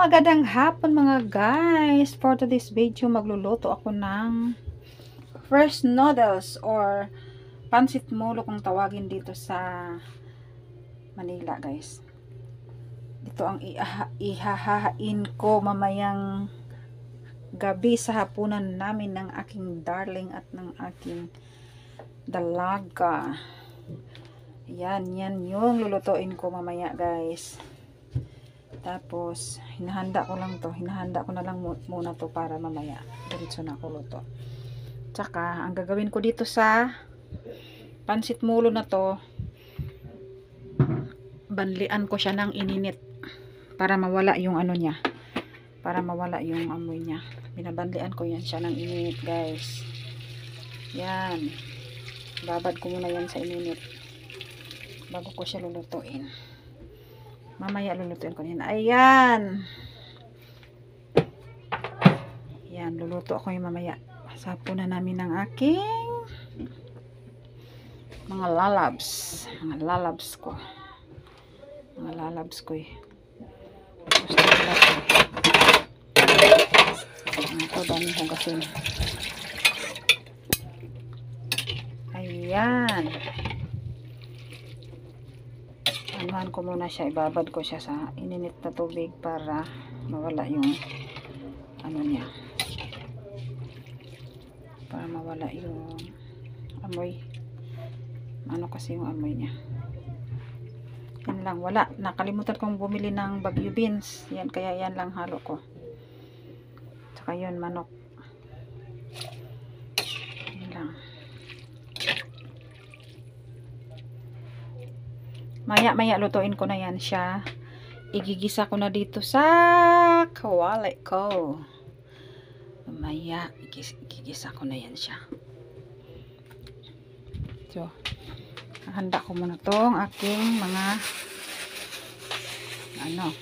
magandang hapon mga guys. For today's video, magluluto ako ng fresh noodles or pansit molo kung tawagin dito sa Manila guys. Ito ang ihahain ko mamayang gabi sa hapunan namin ng aking darling at ng aking dalaga. Yan yung lulutuin ko mamaya guys. Tapos, hinahanda ko na lang muna to para mamaya diretso na ako luto. Tsaka, ang gagawin ko dito sa pansit mulo na to, banlian ko siya ng ininit para mawala yung ano niya, para mawala yung amoy niya. Binabanlian ko yan siya ng ininit guys. Yan, babad ko muna yan sa ininit bago ko siya lulutuin. Mamaya lulutuin ko yan. Ayan. Yan, luluto ako yung mamaya. Sapo na namin ng aking mga lalabs. Mga lalabs ko. Mga lalabs ko eh. Gusto nila ko. Ito, dami hugasin. Ayan. Anuhan ko muna siya, ibabad ko siya sa ininit na tubig para mawala yung ano niya, para mawala yung amoy, ano kasi yung amoy niya. Yan lang, wala, nakalimutan kong bumili ng bagyo beans, yan, kaya yan lang halo ko, tsaka yun manok, yan lang. Maya lutuin ko na yan siya. Igigisa ko na dito sa kawali ko. Maya igigisa ko na yan siya. So, handa ko muna tong aking mga ano.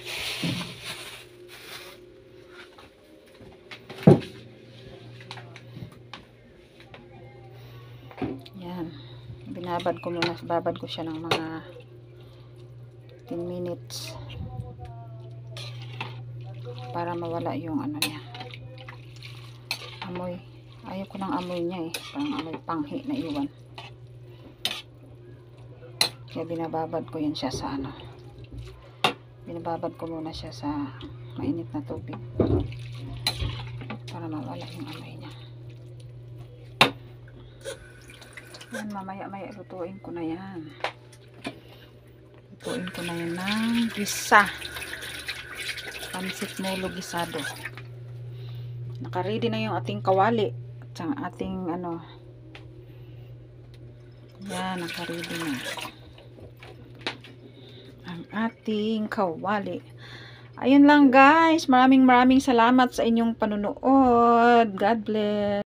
Yan. Babad ko siya ng mga 10 minutes para mawala yung ano niya, amoy. Ayaw ko ng amoy niya eh, parang amoy panghi na iwan, kaya binababad ko yan siya sa ano, binababad ko muna siya sa mainit na tubig para mawala yung amoy niya. Yan, mamaya lutuin ko na yan. Lutuin ko na yun ng gisa. Pansit molo gisado. Naka-ready na yung ating kawali. At ang ating ano. Yan, naka-ready na. Ang ating kawali. Ayun lang guys. Maraming salamat sa inyong panunood. God bless.